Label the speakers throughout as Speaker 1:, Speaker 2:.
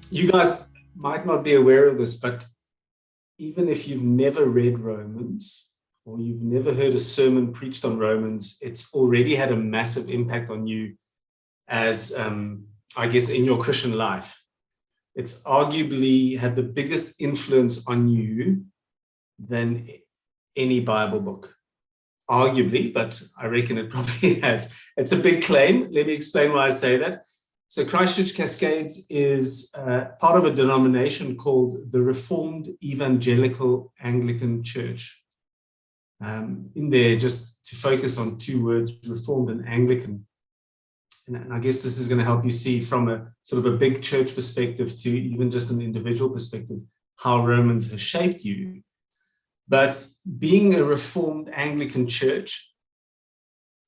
Speaker 1: You guys might not be aware of this, but even if you've never read Romans or you've never heard a sermon preached on Romans, it's already had a massive impact on you as, I guess, in your Christian life. It's arguably had the biggest influence on you than any Bible book. Arguably, but I reckon it probably has. It's a big claim. Let me explain why I say that. So Christchurch Cascades is part of a denomination called the Reformed Evangelical Anglican Church. In there, just to focus on two words, Reformed and Anglican. And I guess this is going to help you see from a sort of a big church perspective to even just an individual perspective, how Romans has shaped you. But being a Reformed Anglican church,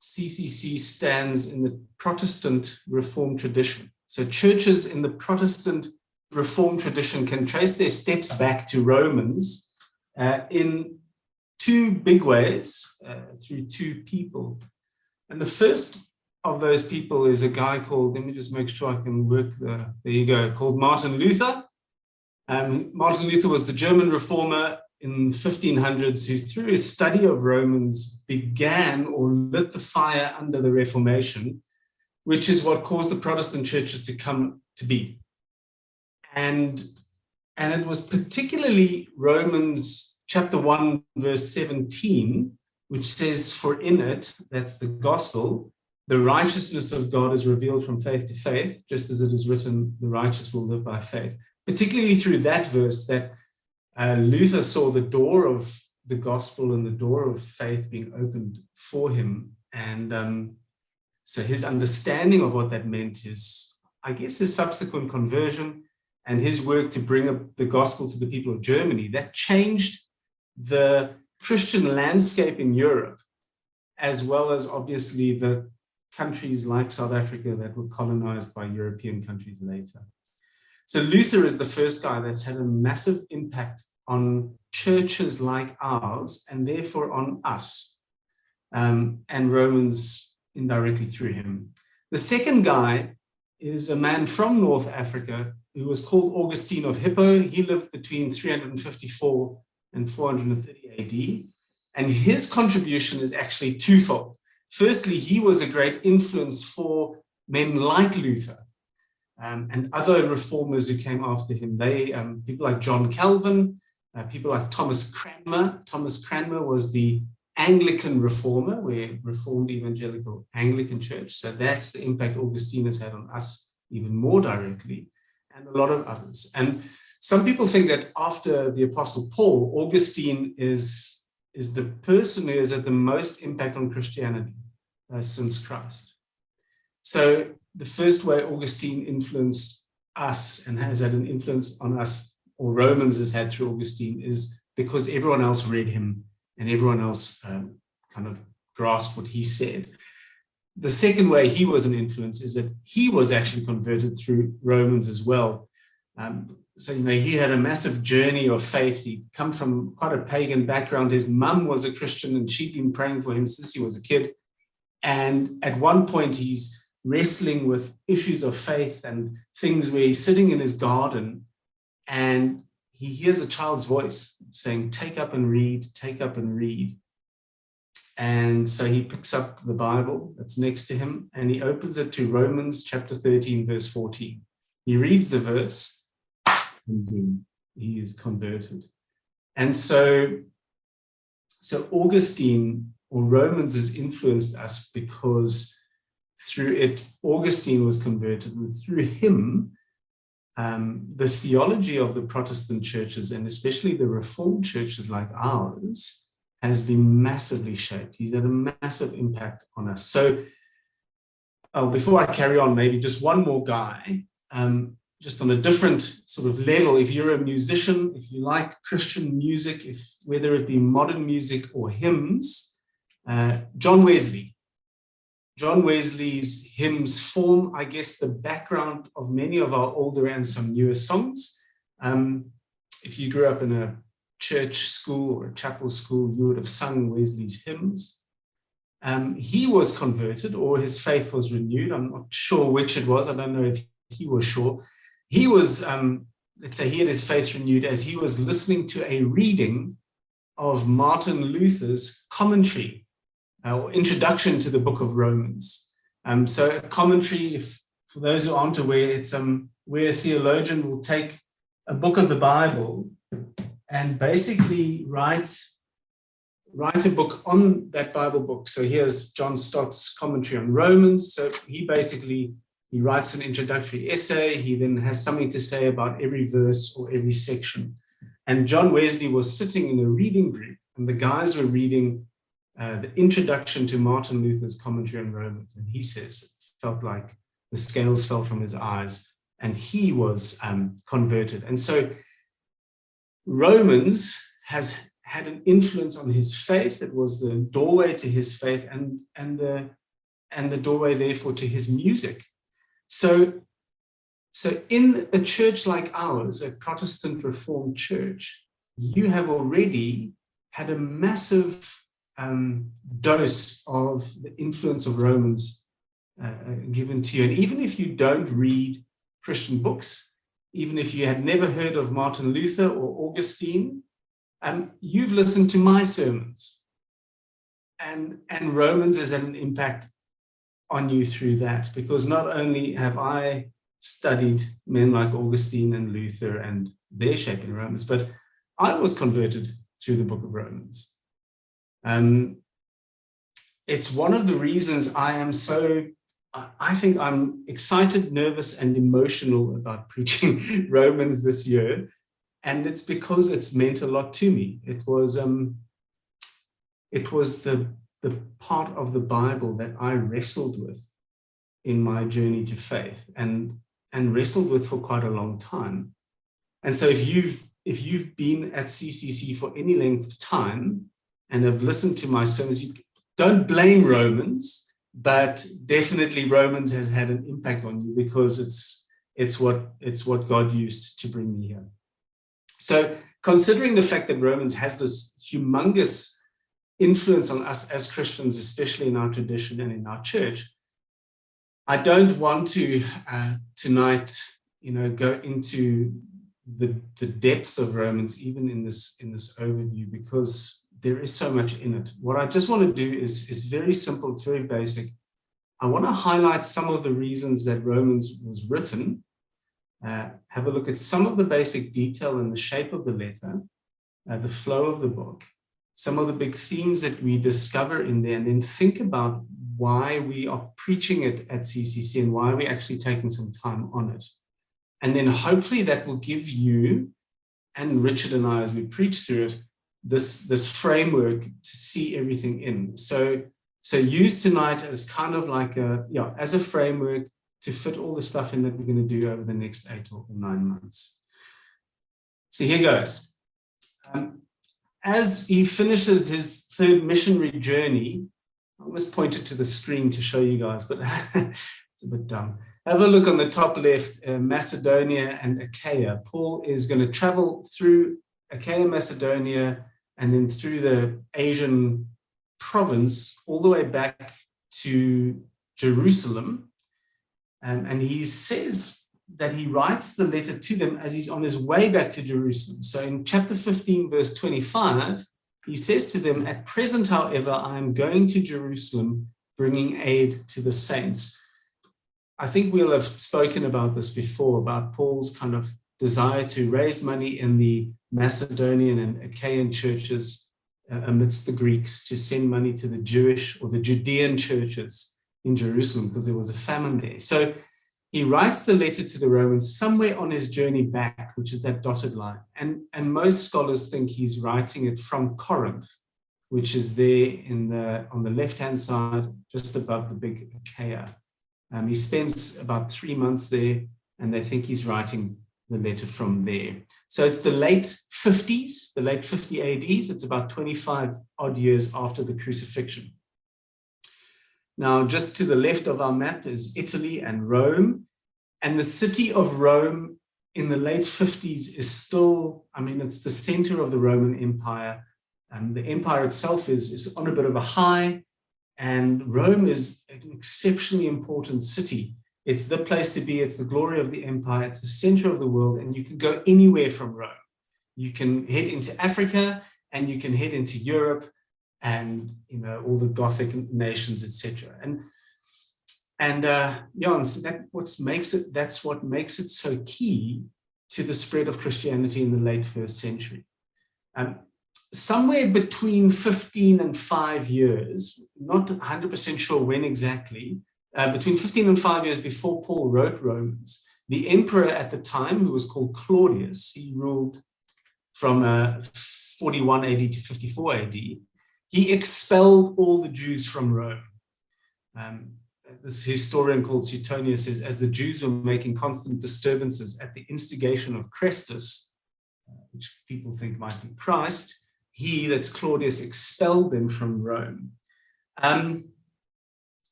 Speaker 1: CCC stands in the Protestant Reformed tradition. So churches in the Protestant Reformed tradition can trace their steps back to Romans in two big ways, through two people. And the first of those people is a guy called, let me just make sure I can work there you go, called Martin Luther. Martin Luther was the German reformer in the 1500s who, through his study of Romans, began or lit the fire under the Reformation, which is what caused the Protestant churches to come to be. And it was particularly Romans chapter 1, verse 17, which says, "For in it," that's the gospel, "the righteousness of God is revealed from faith to faith, just as it is written, the righteous will live by faith." Particularly through that verse that Luther saw the door of the gospel and the door of faith being opened for him. And so his understanding of what that meant is, I guess, his subsequent conversion and his work to bring up the gospel to the people of Germany, that changed the Christian landscape in Europe, as well as obviously the countries like South Africa that were colonized by European countries later. So Luther is the first guy that's had a massive impact on churches like ours and therefore on us, and Romans indirectly through him. The second guy is a man from North Africa who was called Augustine of Hippo. He lived between 354 and 430 AD, and his contribution is actually twofold. Firstly, he was a great influence for men like Luther, and other reformers who came after him. People like John Calvin, people like Thomas Cranmer. Thomas Cranmer was the Anglican reformer, where Reformed Evangelical Anglican Church. So that's the impact Augustine has had on us even more directly, and a lot of others. And some people think that after the Apostle Paul, Augustine is the person who has had the most impact on Christianity since Christ. So the first way Augustine influenced us and has had an influence on us, or Romans has had through Augustine, is because everyone else read him and everyone else kind of grasped what he said. The second way he was an influence is that he was actually converted through Romans as well. So, he had a massive journey of faith. He'd come from quite a pagan background. His mum was a Christian and she'd been praying for him since he was a kid. And at one point, he's wrestling with issues of faith and things where he's sitting in his garden and he hears a child's voice saying, "Take up and read, take up and read." And so he picks up the Bible that's next to him and he opens it to Romans chapter 13, verse 14. He reads the verse and boom, he is converted. And so Augustine, or Romans, has influenced us because through it, Augustine was converted, and through him, the theology of the Protestant churches, and especially the Reformed churches like ours, has been massively shaped. He's had a massive impact on us. So before I carry on, maybe just one more guy, just on a different sort of level. If you're a musician, if you like Christian music, whether it be modern music or hymns, John Wesley. John Wesley's hymns form, I guess, the background of many of our older and some newer songs. If you grew up in a church school or a chapel school, you would have sung Wesley's hymns. He was converted, or his faith was renewed. I'm not sure which it was. I don't know if he was sure. he was, let's say he had his faith renewed as he was listening to a reading of Martin Luther's commentary or introduction to the book of Romans. So a commentary, for those who aren't aware, it's where a theologian will take a book of the Bible and basically write a book on that Bible book. So here's John Stott's commentary on Romans. So he writes an introductory essay. He then has something to say about every verse or every section. And John Wesley was sitting in a reading group, and the guys were reading the introduction to Martin Luther's commentary on Romans. And he says it felt like the scales fell from his eyes, and he was converted. And so Romans has had an influence on his faith. It was the doorway to his faith and the doorway, therefore, to his music. So in a church like ours, a Protestant Reformed church, you have already had a massive dose of the influence of Romans given to you. And even if you don't read Christian books, even if you had never heard of Martin Luther or Augustine, you've listened to my sermons. And Romans has had an impact on you through that, because not only have I studied men like Augustine and Luther and their shape in Romans, but I was converted through the book of Romans. It's one of the reasons I think I'm excited, nervous, and emotional about preaching Romans this year. And it's because it's meant a lot to me. It was the part of the Bible that I wrestled with in my journey to faith and wrestled with for quite a long time. And so if you've been at CCC for any length of time and have listened to my sermons, you don't blame Romans, but definitely Romans has had an impact on you, because it's what God used to bring me here. So considering the fact that Romans has this humongous influence on us as Christians, especially in our tradition and in our church, I don't want to tonight, go into the depths of Romans, even in this overview, because there is so much in it. What I just want to do is very simple. It's very basic. I want to highlight some of the reasons that Romans was written, have a look at some of the basic detail in the shape of the letter, the flow of the book, some of the big themes that we discover in there, and then think about why we are preaching it at CCC and why we're actually taking some time on it. And then hopefully that will give you, and Richard and I, as we preach through it, this framework to see everything in. So use tonight as kind of like as a framework to fit all the stuff in that we're going to do over the next 8 or 9 months. So here goes. As he finishes his third missionary journey, I almost pointed to the screen to show you guys, but it's a bit dumb. Have a look on the top left, Macedonia and Achaia. Paul is going to travel through Achaia, Macedonia, and then through the Asian province, all the way back to Jerusalem. And he says that he writes the letter to them as he's on his way back to Jerusalem. So in chapter 15, verse 25, he says to them, "At present, however, I am going to Jerusalem, bringing aid to the saints." I think we'll have spoken about this before, about Paul's kind of desire to raise money in the Macedonian and Achaean churches amidst the Greeks, to send money to the Jewish or the Judean churches in Jerusalem, because there was a famine there. So he writes the letter to the Romans somewhere on his journey back, which is that dotted line. And most scholars think he's writing it from Corinth, which is there on the left-hand side, just above the big Achaia. He spends about 3 months there, and they think he's writing the letter from there. So it's the late 50s, the late 50 ADs. It's about 25 odd years after the crucifixion. Now, just to the left of our map is Italy and Rome. And the city of Rome in the late 50s is still, it's the center of the Roman Empire. The empire itself is on a bit of a high. And Rome is an exceptionally important city It's the place to be. It's the glory of the empire. It's the center of the world, and you can go anywhere from Rome. You can head into Africa, and you can head into Europe, and all the Gothic nations, etc. So that's what makes it so key to the spread of Christianity in the late first century. Somewhere between 15 and 5 years, not 100% sure when exactly, between 15 and 5 years before Paul wrote Romans, the emperor at the time, who was called Claudius, he ruled from 41 AD to 54 AD, he expelled all the Jews from Rome. This historian called Suetonius says, as the Jews were making constant disturbances at the instigation of Chrestus, which people think might be Christ, that's Claudius, expelled them from Rome.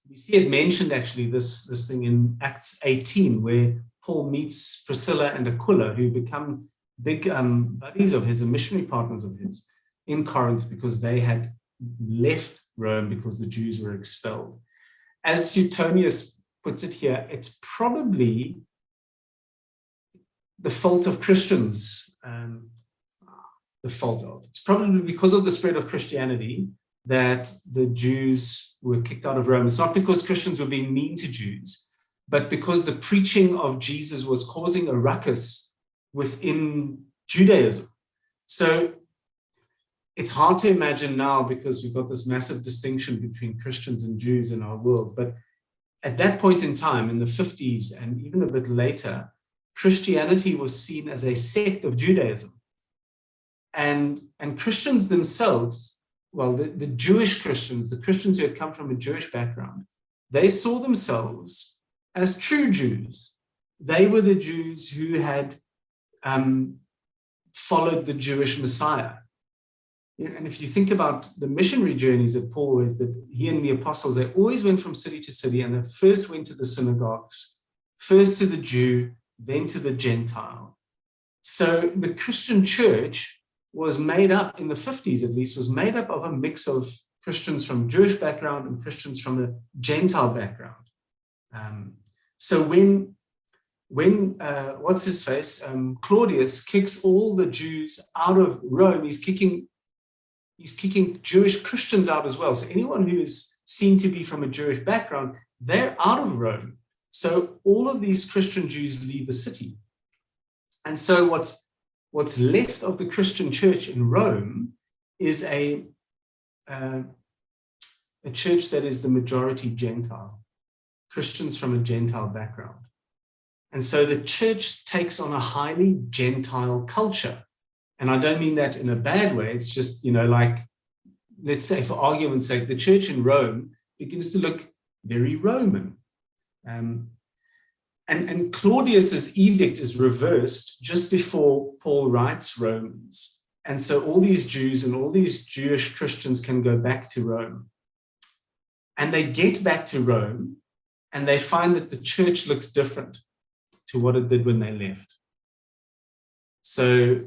Speaker 1: We see it mentioned, actually, this thing in Acts 18, where Paul meets Priscilla and Aquila, who become big buddies of his and missionary partners of his in Corinth, because they had left Rome because the Jews were expelled. As Suetonius puts it here, it's probably the fault of Christians. It's probably because of the spread of Christianity that the Jews were kicked out of Rome. It's not because Christians were being mean to Jews, but because the preaching of Jesus was causing a ruckus within Judaism. So it's hard to imagine now, because we've got this massive distinction between Christians and Jews in our world. But at that point in time, in the 50s and even a bit later, Christianity was seen as a sect of Judaism. And Christians themselves, well, the Jewish Christians, the Christians who had come from a Jewish background, they saw themselves as true Jews. They were the Jews who had followed the Jewish Messiah. And if you think about the missionary journeys that Paul was, that he and the apostles, they always went from city to city, and they first went to the synagogues, first to the Jew, then to the Gentile. So the Christian church was made up, in the 50s at least, was made up of a mix of Christians from Jewish background and Christians from the Gentile background. So when what's his face, Claudius kicks all the Jews out of Rome, he's kicking Jewish Christians out as well. So anyone who is seen to be from a Jewish background, they're out of Rome. So all of these Christian Jews leave the city. And so what's left of the Christian church in Rome is a church that is the majority Gentile, Christians from a Gentile background. And so the church takes on a highly Gentile culture. And I don't mean that in a bad way. It's just, like, let's say for argument's sake, the church in Rome begins to look very Roman. And Claudius's edict is reversed just before Paul writes Romans. And so all these Jews and all these Jewish Christians can go back to Rome. And they get back to Rome, and they find that the church looks different to what it did when they left. So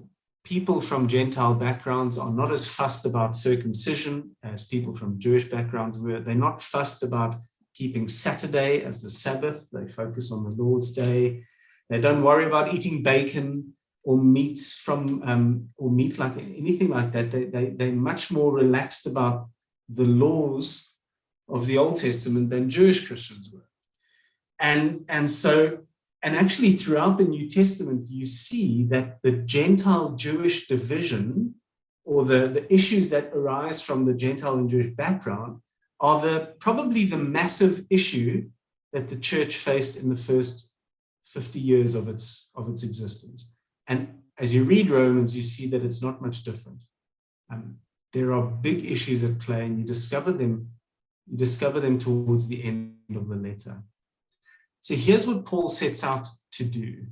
Speaker 1: people from Gentile backgrounds are not as fussed about circumcision as people from Jewish backgrounds were. They're not fussed about keeping Saturday as the Sabbath. They focus on the Lord's Day. They don't worry about eating bacon or meat like anything like that. They're much more relaxed about the laws of the Old Testament than Jewish Christians were. And actually throughout the New Testament, you see that the Gentile-Jewish division, or the issues that arise from the Gentile and Jewish background, are probably the massive issue that the church faced in the first 50 years of its existence. And as you read Romans, you see that it's not much different. There are big issues at play, and you discover them towards the end of the letter. So here's what Paul sets out to do.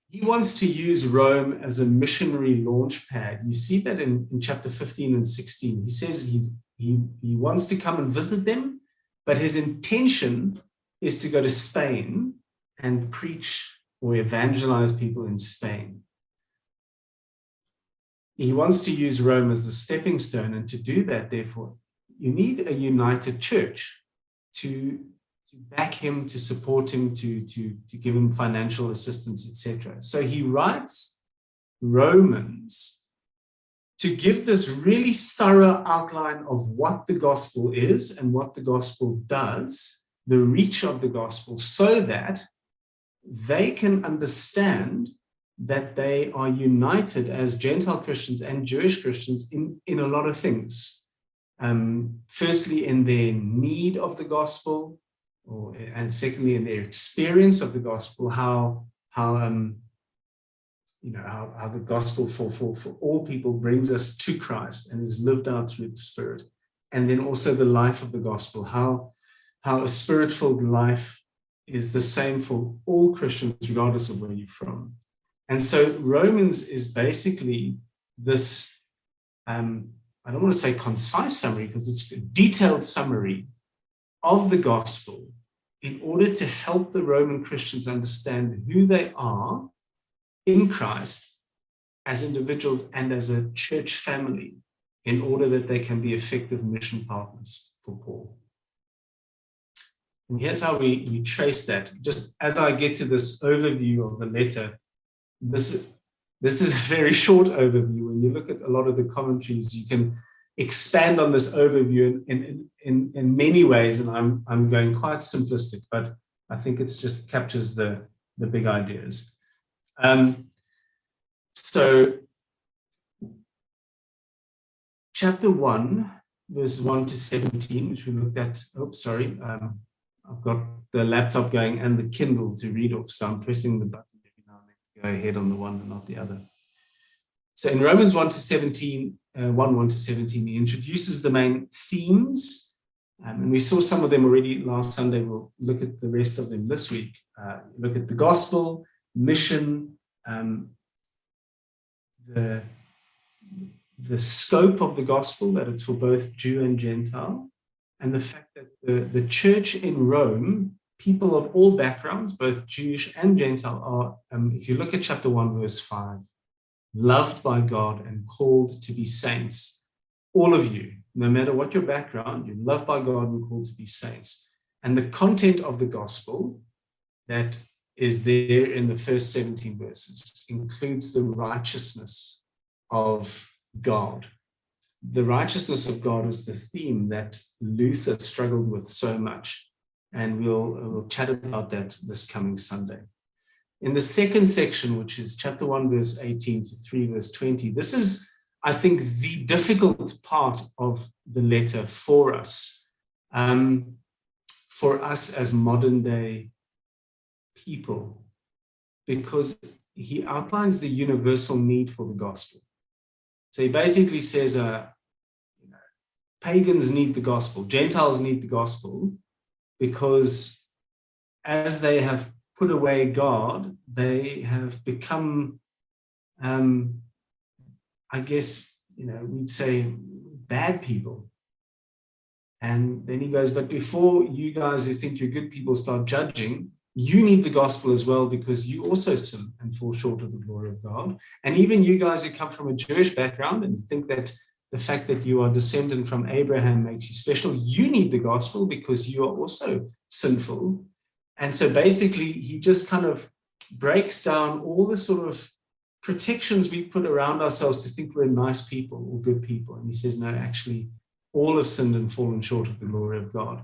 Speaker 1: He wants to use Rome as a missionary launch pad. You see that in chapter 15 and 16. He says he wants to come and visit them, but his intention is to go to Spain and preach or evangelize people in Spain. He wants to use Rome as the stepping stone, and to do that, therefore, you need a united church to back him, to support him, to give him financial assistance, etc. So he writes Romans to give this really thorough outline of what the gospel is and what the gospel does, the reach of the gospel, so that they can understand that they are united as Gentile Christians and Jewish Christians in a lot of things. Firstly, in their need of the gospel, and secondly, in their experience of the gospel, how the gospel for all people brings us to Christ and is lived out through the Spirit. And then also the life of the gospel, how a Spirit-filled life is the same for all Christians, regardless of where you're from. And so Romans is basically this, I don't want to say concise summary, because it's a detailed summary of the gospel in order to help the Roman Christians understand who they are in Christ as individuals and as a church family, in order that they can be effective mission partners for Paul. And here's how we trace that. Just as I get to this overview of the letter, this is a very short overview. When you look at a lot of the commentaries, you can expand on this overview in many ways, and I'm going quite simplistic, but I think it just captures the big ideas. So chapter 1, verse 1 to 17, which we looked at. I've got the laptop going and the Kindle to read off, so I'm pressing the button every now and then to go ahead on the one and not the other. So in Romans 1 to 17, 1 to 17, he introduces the main themes, and we saw some of them already last Sunday. We'll look at the rest of them this week. Look at the gospel, mission, the scope of the gospel, that it's for both Jew and Gentile, and the fact that the church in Rome, people of all backgrounds, both Jewish and Gentile, are, if you look at chapter 1, verse 5, loved by God and called to be saints. All of you, no matter what your background, you're loved by God and called to be saints. And the content of the gospel that is there in the first 17 verses includes the righteousness of God. The righteousness of God is the theme that Luther struggled with so much, and we'll chat about that this coming Sunday. In the second section, which is chapter 1, verse 18 to 3, verse 20, this is, I think, the difficult part of the letter for us as modern day people, because he outlines the universal need for the gospel. So he basically says, pagans need the gospel, Gentiles need the gospel, because as they have put away God, they have become, I guess, we'd say bad people. And then he goes, but before you guys who think you're good people start judging, you need the gospel as well, because you also sin and fall short of the glory of God. And even you guys who come from a Jewish background and think that the fact that you are descendant from Abraham makes you special, you need the gospel because you are also sinful. And so basically, he just kind of breaks down all the sort of protections we put around ourselves to think we're nice people or good people. And he says, no, actually, all have sinned and fallen short of the glory of God.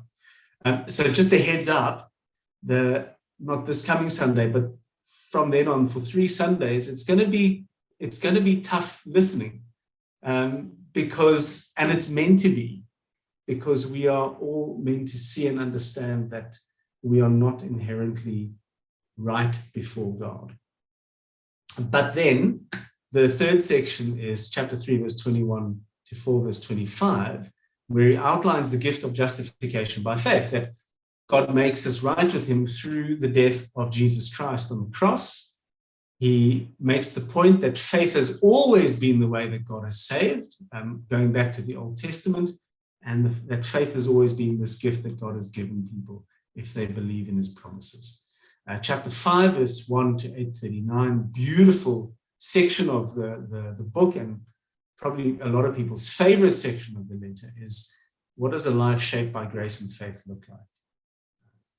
Speaker 1: So just a heads up, not this coming Sunday, but from then on for 3 Sundays, it's going to be tough listening, because, and it's meant to be, because we are all meant to see and understand that we are not inherently right before God. But then the third section is chapter 3, verse 21 to 4, verse 25, where he outlines the gift of justification by faith, that God makes us right with him through the death of Jesus Christ on the cross. He makes the point that faith has always been the way that God has saved, going back to the Old Testament, and that faith has always been this gift that God has given people if they believe in his promises. Chapter 5, verse 1 to 8:39, beautiful section of the book, and probably a lot of people's favorite section of the letter is, what does a life shaped by grace and faith look like?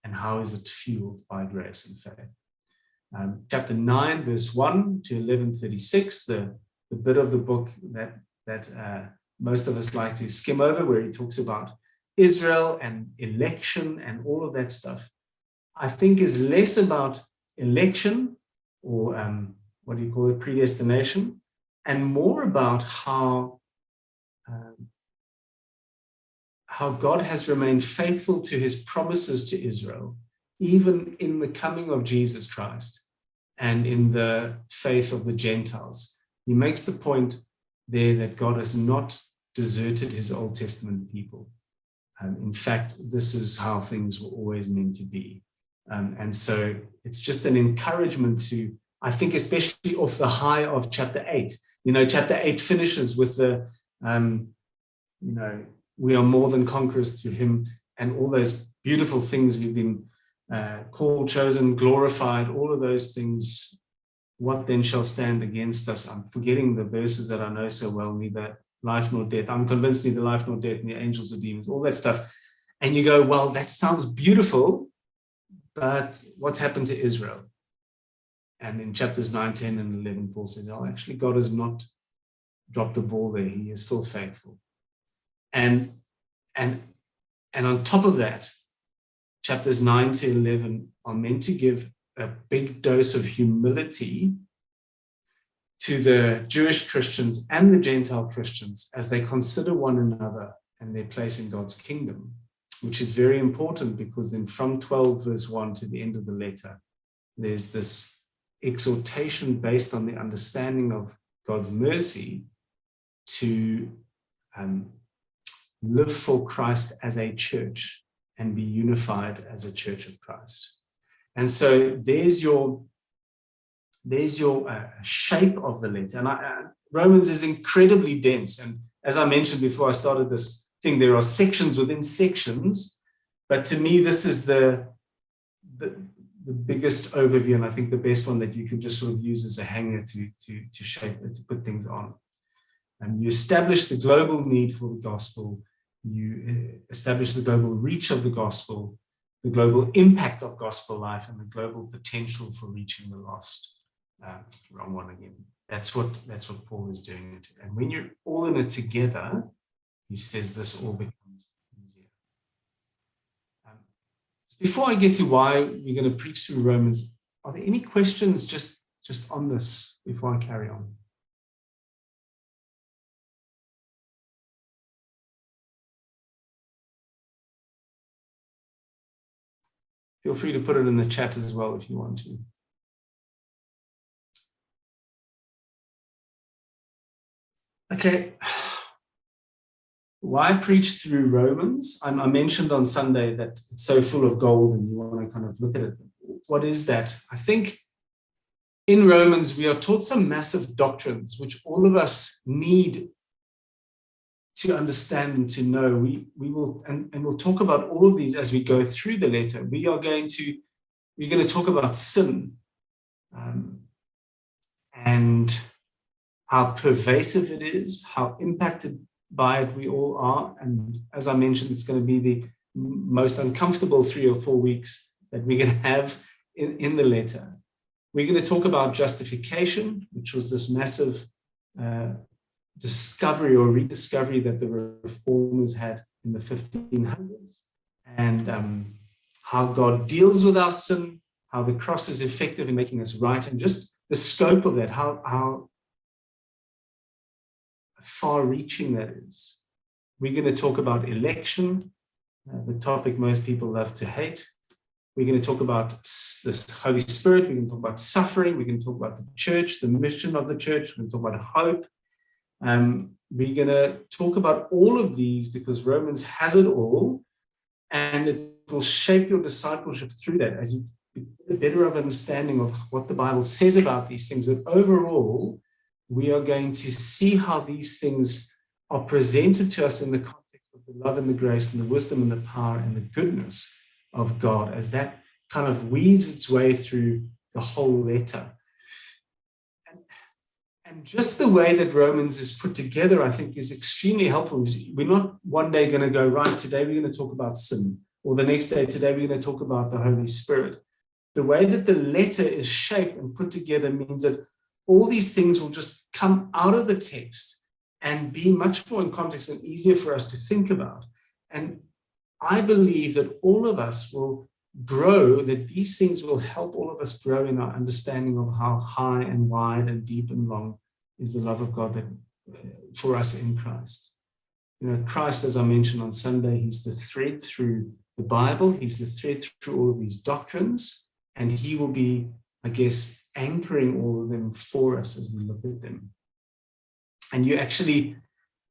Speaker 1: and how is it fueled by grace and faith. Chapter 9, verse 1 to 11:36, the bit of the book that most of us like to skim over, where he talks about Israel and election and all of that stuff, I think is less about election or what do you call it, predestination, and more about how God has remained faithful to his promises to Israel, even in the coming of Jesus Christ and in the faith of the Gentiles. He makes the point there that God has not deserted his Old Testament people. In fact, this is how things were always meant to be. And so it's just an encouragement to, I think, especially off the high of chapter 8. Chapter 8 finishes with the, we are more than conquerors through him, and all those beautiful things we've been called, chosen, glorified, all of those things. What then shall stand against us? I'm forgetting the verses that I know so well, neither life nor death. I'm convinced neither life nor death, neither angels or demons, all that stuff. And you go, well, that sounds beautiful, but what's happened to Israel? And in chapters 9, 10, and 11, Paul says, oh, actually, God has not dropped the ball there. He is still faithful. And on top of that, chapters 9 to 11 are meant to give a big dose of humility to the Jewish Christians and the Gentile Christians as they consider one another and their place in God's kingdom, which is very important, because then from 12 verse 1 to the end of the letter, there's this exhortation based on the understanding of God's mercy to live for Christ as a church and be unified as a church of Christ. And so there's your shape of the letter. And Romans is incredibly dense. And as I mentioned before I started this thing, there are sections within sections. But to me, this is the biggest overview, and I think the best one that you can just sort of use as a hanger to shape it, to put things on. And you establish the global need for the gospel. You establish the global reach of the gospel, the global impact of gospel life, and the global potential for reaching the lost. Wrong one again. That's what Paul is doing. And when you're all in it together, he says this all becomes easier. Before I get to why we're going to preach through Romans, are there any questions just on this before I carry on? Feel free to put it in the chat as well if you want to. Okay. Why preach through Romans? I mentioned on Sunday that it's so full of gold and you want to kind of look at it. What is that? I think in Romans, we are taught some massive doctrines, which all of us need to understand and to know. We will, and we'll talk about all of these as we go through the letter. We're going to talk about sin and how pervasive it is, how impacted by it we all are. And as I mentioned, it's going to be the most uncomfortable 3 or 4 weeks that we're going to have in the letter. We're going to talk about justification, which was this massive discovery or rediscovery that the reformers had in the 1500s, and how God deals with our sin, how the cross is effective in making us right, and just the scope of that, how far-reaching that is. We're going to talk about election, the topic most people love to hate. We're going to talk about this Holy Spirit. We're going to talk about suffering. We're going to talk about the church, the mission of the church. We're going to talk about hope. We're going to talk about all of these because Romans has it all, and it will shape your discipleship through that as you get a better understanding of what the Bible says about these things. But overall, we are going to see how these things are presented to us in the context of the love and the grace and the wisdom and the power and the goodness of God, as that kind of weaves its way through the whole letter. And just the way that Romans is put together, I think, is extremely helpful. We're not one day going to go, right, today we're going to talk about sin. or the next day, today we're going to talk about the Holy Spirit. The way that the letter is shaped and put together means that all these things will just come out of the text and be much more in context and easier for us to think about. And I believe that all of us will grow, that these things will help all of us grow in our understanding of how high and wide and deep and long is the love of God that, for us in Christ. You know, Christ, as I mentioned on Sunday, he's the thread through the Bible, he's the thread through all of these doctrines, and he will be, I guess, anchoring all of them for us as we look at them. And you actually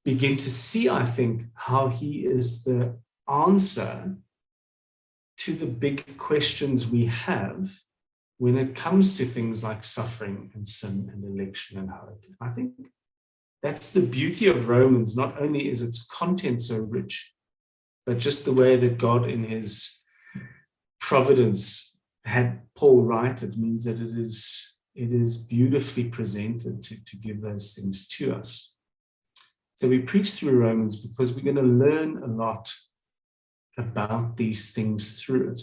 Speaker 1: begin to see, I think, how he is the answer to the big questions we have when it comes to things like suffering and sin and election and hope. I think that's the beauty of Romans. Not only is its content so rich, but just the way that God in his providence had Paul write it means that it is beautifully presented to give those things to us. So we preach through Romans because we're going to learn a lot about these things through it.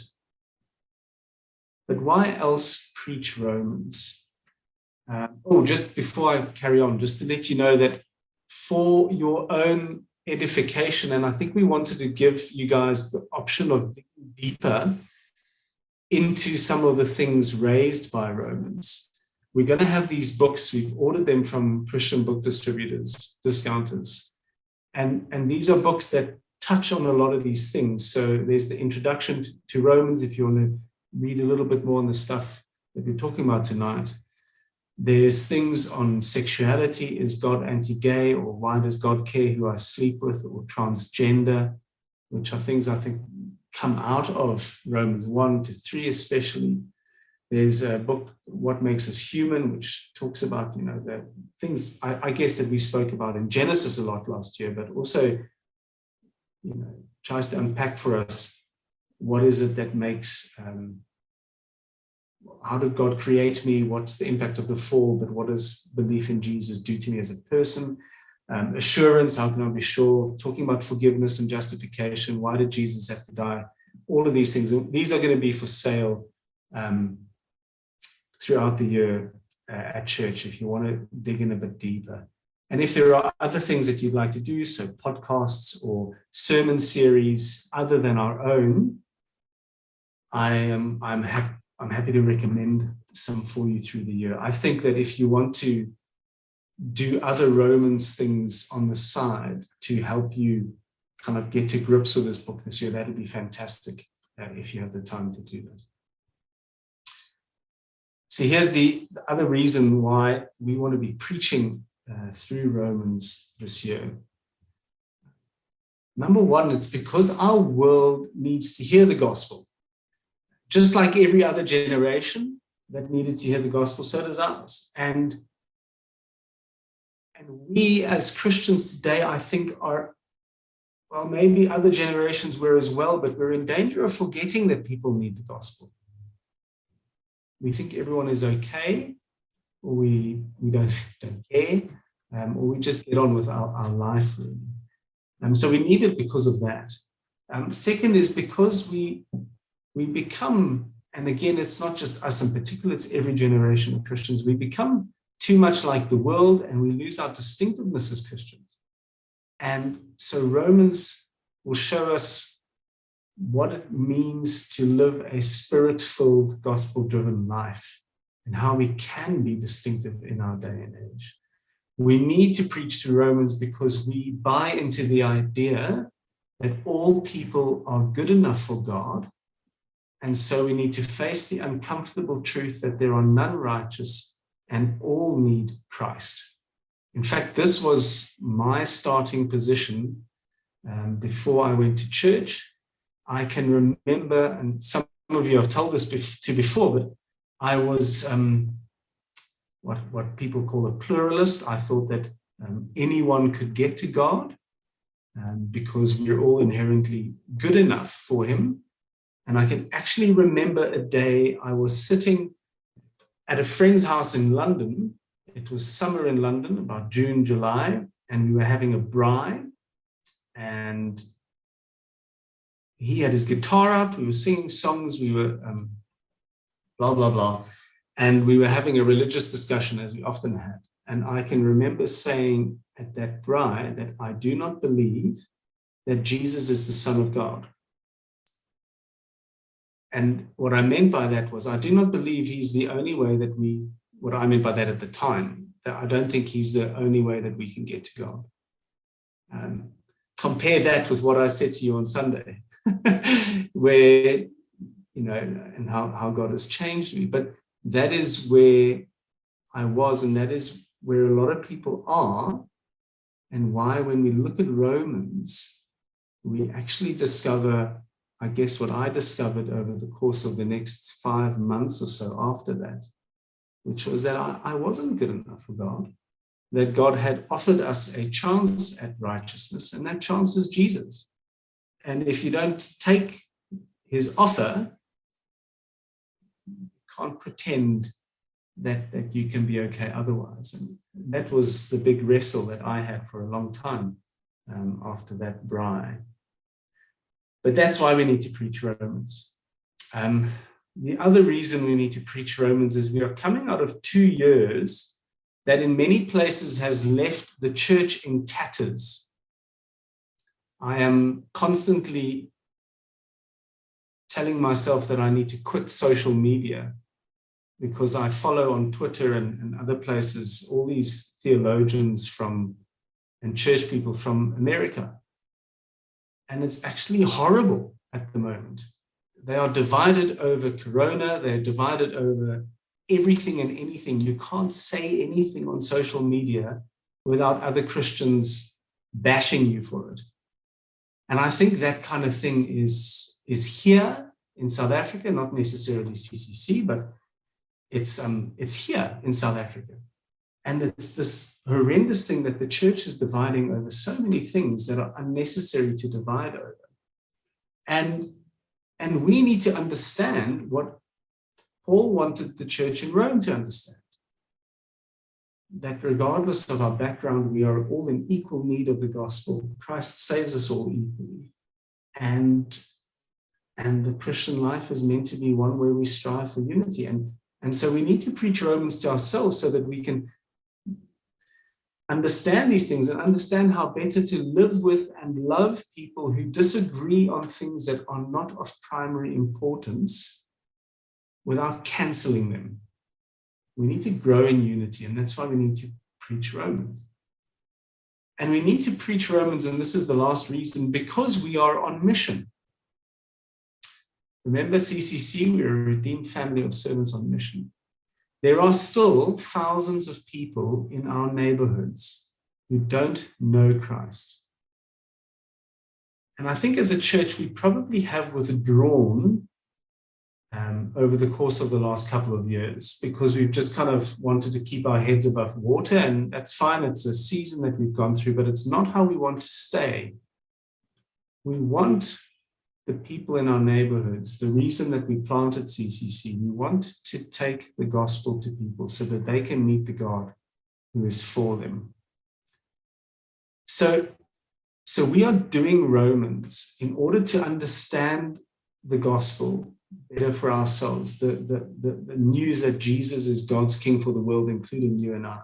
Speaker 1: But why else preach Romans? Just before I carry on, just to let you know that for your own edification, and I think we wanted to give you guys the option of digging deeper into some of the things raised by Romans. We're going to have these books. We've ordered them from Christian book distributors, discounters. And these are books that touch on a lot of these things. So there's the introduction to Romans, if you want to read a little bit more on the stuff that we're talking about tonight. There's things on sexuality. Is God anti-gay? Or why does God care who I sleep with? Or transgender, which are things I think come out of Romans 1 to 3 especially. There's a book, What Makes Us Human, which talks about, the things, I guess, that we spoke about in Genesis a lot last year, but also, tries to unpack for us what is it that makes, how did God create me? What's the impact of the fall? But what does belief in Jesus do to me as a person? Assurance, how can I be sure? Talking about forgiveness and justification. Why did Jesus have to die? All of these things. These are going to be for sale throughout the year at church if you want to dig in a bit deeper. And if there are other things that you'd like to do, so podcasts or sermon series other than our own, I'm happy to recommend some for you through the year. I think that if you want to do other Romans things on the side to help you kind of get to grips with this book this year, that'd be fantastic if you have the time to do that. So here's the other reason why we want to be preaching through Romans this year. Number one, it's because our world needs to hear the gospel. Just like every other generation that needed to hear the gospel, so does ours. And we as Christians today, I think, are, well, maybe other generations were as well, but we're in danger of forgetting that people need the gospel. We think everyone is okay, or we don't care, or we just get on with our life, really. So we need it because of that. Second is because we become, and again, it's not just us in particular, it's every generation of Christians, we become too much like the world and we lose our distinctiveness as Christians. And so Romans will show us what it means to live a spirit-filled, gospel-driven life and how we can be distinctive in our day and age. We need to preach to Romans because we buy into the idea that all people are good enough for God. And so we need to face the uncomfortable truth that there are none righteous and all need Christ. In fact, this was my starting position before I went to church. I can remember, and some of you have told this to before, but I was what people call a pluralist. I thought that anyone could get to God because we're all inherently good enough for him. And I can actually remember a day I was sitting at a friend's house in London. It was summer in London, about June, July, and we were having a braai. And he had his guitar out, we were singing songs, we were blah, blah, blah. And we were having a religious discussion, as we often had. And I can remember saying at that braai that I do not believe that Jesus is the Son of God. And what I meant by that was, I do not believe he's the only way that what I meant by that at the time, that I don't think he's the only way that we can get to God. Compare that with what I said to you on Sunday, where, and how God has changed me. But that is where I was, and that is where a lot of people are, and why when we look at Romans, we actually discover, I guess what I discovered over the course of the next 5 months or so after that, which was that I wasn't good enough for God, that God had offered us a chance at righteousness, and that chance is Jesus. And if you don't take his offer, you can't pretend that you can be okay otherwise. And that was the big wrestle that I had for a long time after that braai. But that's why we need to preach Romans. The other reason we need to preach Romans is we are coming out of 2 years that in many places has left the church in tatters. I am constantly telling myself that I need to quit social media, because I follow on Twitter and other places all these theologians and church people from America. And it's actually horrible at the moment. They are divided over Corona. They're divided over everything and anything. You can't say anything on social media without other Christians bashing you for it. And I think that kind of thing is here in South Africa, not necessarily CCC, but it's here in South Africa. And it's this horrendous thing that the church is dividing over so many things that are unnecessary to divide over. And we need to understand what Paul wanted the church in Rome to understand. That regardless of our background, we are all in equal need of the gospel. Christ saves us all equally. And the Christian life is meant to be one where we strive for unity. And so we need to preach Romans to ourselves so that we can understand these things and understand how better to live with and love people who disagree on things that are not of primary importance without canceling them. We need to grow in unity, and that's why we need to preach Romans. And we need to preach Romans, and this is the last reason, because we are on mission. Remember CCC, we're a redeemed family of servants on mission. There are still thousands of people in our neighborhoods who don't know Christ. And I think as a church, we probably have withdrawn over the course of the last couple of years, because we've just kind of wanted to keep our heads above water, and that's fine. It's a season that we've gone through, but it's not how we want to stay. We want the people in our neighborhoods, the reason that we planted CCC, we want to take the gospel to people so that they can meet the God who is for them. So we are doing Romans in order to understand the gospel better for ourselves, the news that Jesus is God's King for the world, including you and I.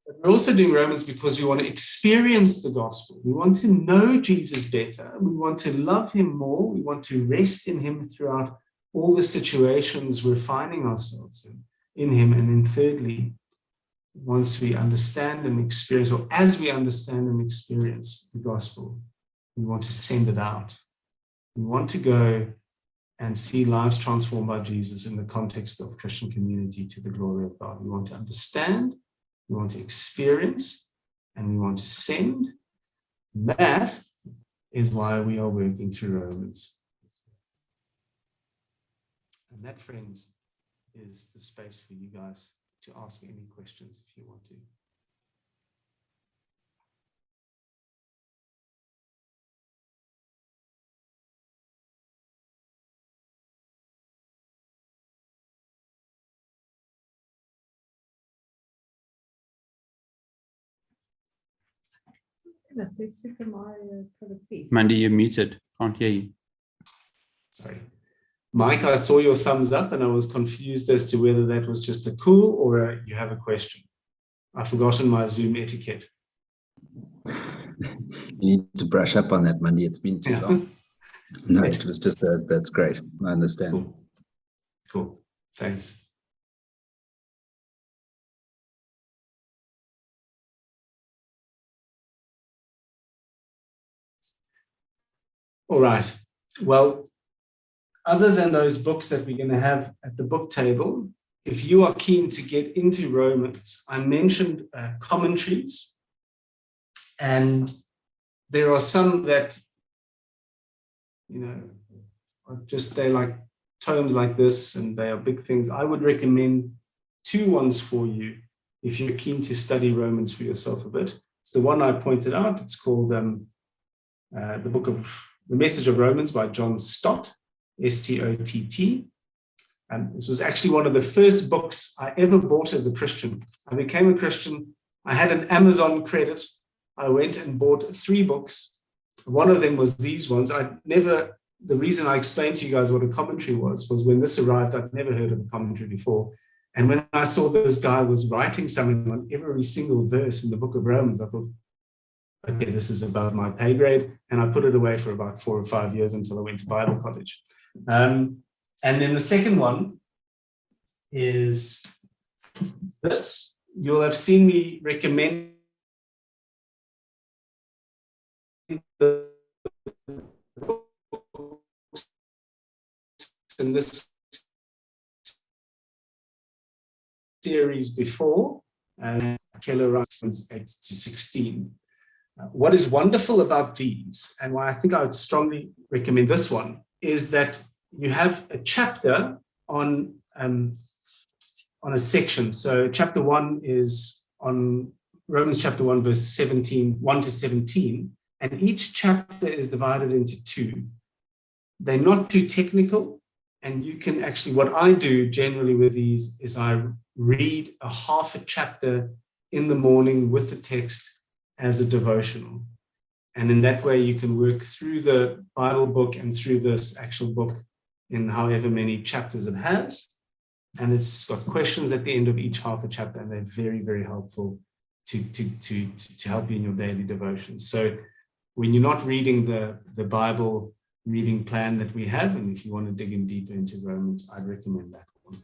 Speaker 1: But we're also doing Romans because we want to experience the gospel. We want to know Jesus better. We want to love him more. We want to rest in him throughout all the situations we're finding ourselves in him. And then thirdly, once we understand and experience, or as we understand and experience the gospel, we want to send it out. We want to go and see lives transformed by Jesus in the context of Christian community to the glory of God. We want to understand, we want to experience, and we want to send. That is why we are working through Romans. And that, friends, is the space for you guys to ask any questions if you want to.
Speaker 2: Can I say Super Mario for the piece?
Speaker 3: Mundy, you're muted. Can't hear you.
Speaker 1: Sorry. Mike, I saw your thumbs up and I was confused as to whether that was just a cool or you have a question. I've forgotten my Zoom etiquette.
Speaker 4: You need to brush up on that, Mundy. It's been too long. No, it was just that's great. I understand.
Speaker 1: Cool. Thanks. All right. Well, other than those books that we're going to have at the book table, if you are keen to get into Romans, I mentioned commentaries, and there are some that, they're like tomes like this, and they are big things. I would recommend two ones for you if you're keen to study Romans for yourself a bit. It's the one I pointed out. It's called The Message of Romans by John Stott, S-T-O-T-T. This was actually one of the first books I ever bought as a Christian. I became a Christian. I had an Amazon credit. I went and bought 3 books. One of them was these ones. The reason I explained to you guys what a commentary was when this arrived, I'd never heard of a commentary before. And when I saw this guy was writing something on every single verse in the book of Romans, I thought, okay, this is above my pay grade. And I put it away for about 4 or 5 years until I went to Bible college. And then the second one is this. You'll have seen me recommend the books in this series before, Keller writes 8 to 16. What is wonderful about these, and why I think I would strongly recommend this one, is that you have a chapter on a section. So chapter 1 is on Romans chapter 1, verse 17, 1 to 17, and each chapter is divided into 2. They're not too technical, and you can actually, what I do generally with these is I read a half a chapter in the morning with the text as a devotional. And in that way, you can work through the Bible book and through this actual book in however many chapters it has. And it's got questions at the end of each half a chapter, and they're very, very helpful to help you in your daily devotions. So when you're not reading the Bible reading plan that we have, and if you want to dig in deeper into Romans, I'd recommend that one.